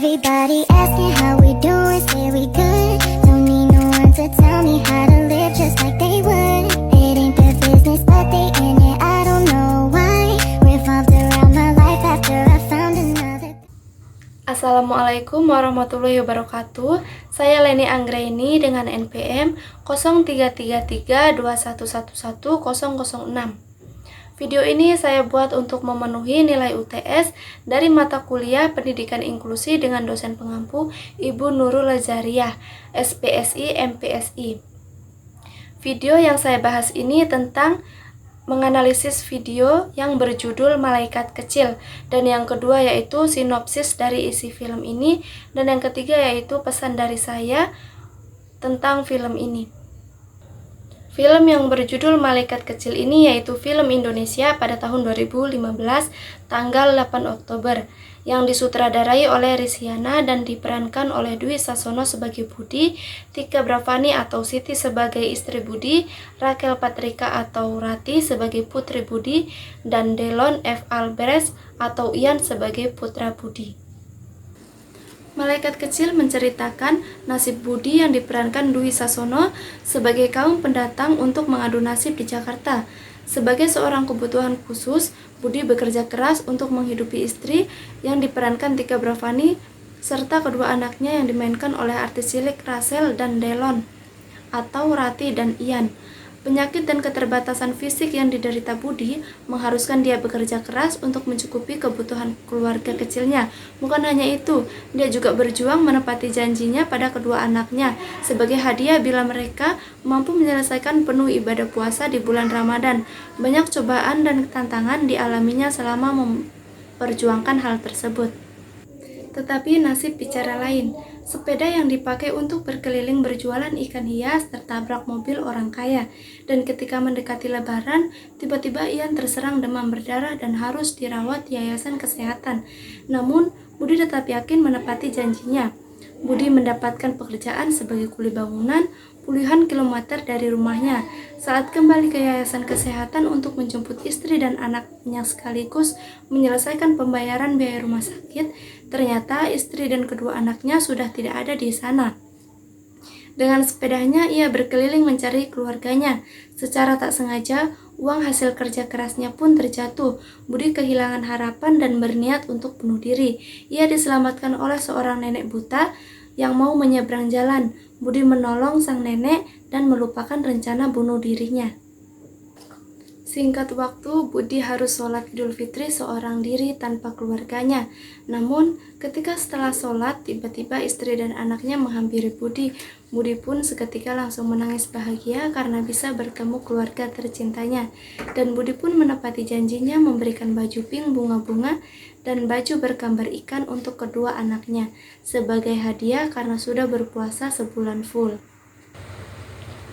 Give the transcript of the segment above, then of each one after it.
Everybody asking how we doing, say we good. Don't need no one to tell me how to live just like they would. It ain't their business, but they in it, I don't know why. Revolved around my life after I found another. Assalamualaikum warahmatullahi wabarakatuh. Saya Leni Anggraini dengan NPM 033321111006. Video ini saya buat untuk memenuhi nilai UTS dari mata kuliah Pendidikan Inklusi dengan dosen pengampu Ibu Nurul Lazariah, SPSI MPSI. Video yang saya bahas ini tentang menganalisis video yang berjudul Malaikat Kecil, dan yang kedua yaitu sinopsis dari isi film ini, dan yang ketiga yaitu pesan dari saya tentang film ini. Film yang berjudul Malaikat Kecil ini yaitu film Indonesia pada tahun 2015 tanggal 8 Oktober yang disutradarai oleh Rizhyana dan diperankan oleh Dwi Sasono sebagai Budi, Tika Bravani atau Siti sebagai istri Budi, Rakel Patrika atau Rati sebagai putri Budi, dan Delon F. Alberes atau Ian sebagai putra Budi. Malaikat Kecil menceritakan nasib Budi yang diperankan Dwi Sasono sebagai kaum pendatang untuk mengadu nasib di Jakarta. Sebagai seorang kebutuhan khusus, Budi bekerja keras untuk menghidupi istri yang diperankan Tika Bravani serta kedua anaknya yang dimainkan oleh artis cilik Rachel dan Delon atau Rati dan Ian. Penyakit dan keterbatasan fisik yang diderita Budi mengharuskan dia bekerja keras untuk mencukupi kebutuhan keluarga kecilnya. Bukan hanya itu, dia juga berjuang menepati janjinya pada kedua anaknya sebagai hadiah bila mereka mampu menyelesaikan penuh ibadah puasa di bulan Ramadan. Banyak cobaan dan tantangan dialaminya selama memperjuangkan hal tersebut. Tetapi nasib bicara lain. Sepeda yang dipakai untuk berkeliling berjualan ikan hias tertabrak mobil orang kaya, dan ketika mendekati Lebaran, tiba-tiba Ian terserang demam berdarah dan harus dirawat di yayasan kesehatan. Namun, Budi tetap yakin menepati janjinya. Budi mendapatkan pekerjaan sebagai kuli bangunan puluhan kilometer dari rumahnya. Saat kembali ke yayasan kesehatan untuk menjemput istri dan anaknya sekaligus menyelesaikan pembayaran biaya rumah sakit, ternyata istri dan kedua anaknya sudah tidak ada di sana. Dengan sepedanya, ia berkeliling mencari keluarganya. Secara tak sengaja, uang hasil kerja kerasnya pun terjatuh. Budi kehilangan harapan dan berniat untuk bunuh diri. Ia diselamatkan oleh seorang nenek buta yang mau menyeberang jalan. Budi menolong sang nenek dan melupakan rencana bunuh dirinya. Singkat waktu, Budi harus sholat Idul Fitri seorang diri tanpa keluarganya. Namun, ketika setelah sholat, tiba-tiba istri dan anaknya menghampiri Budi. Budi pun seketika langsung menangis bahagia karena bisa bertemu keluarga tercintanya. Dan Budi pun menepati janjinya memberikan baju pink bunga-bunga dan baju bergambar ikan untuk kedua anaknya sebagai hadiah karena sudah berpuasa sebulan full.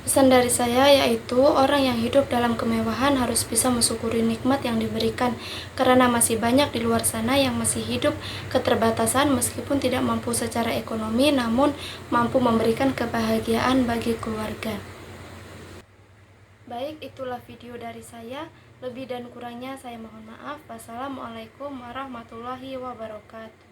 Pesan dari saya yaitu orang yang hidup dalam kemewahan harus bisa mensyukuri nikmat yang diberikan, karena masih banyak di luar sana yang masih hidup keterbatasan meskipun tidak mampu secara ekonomi namun mampu memberikan kebahagiaan bagi keluarga. Baik, itulah video dari saya. Lebih dan kurangnya saya mohon maaf. Wassalamualaikum warahmatullahi wabarakatuh.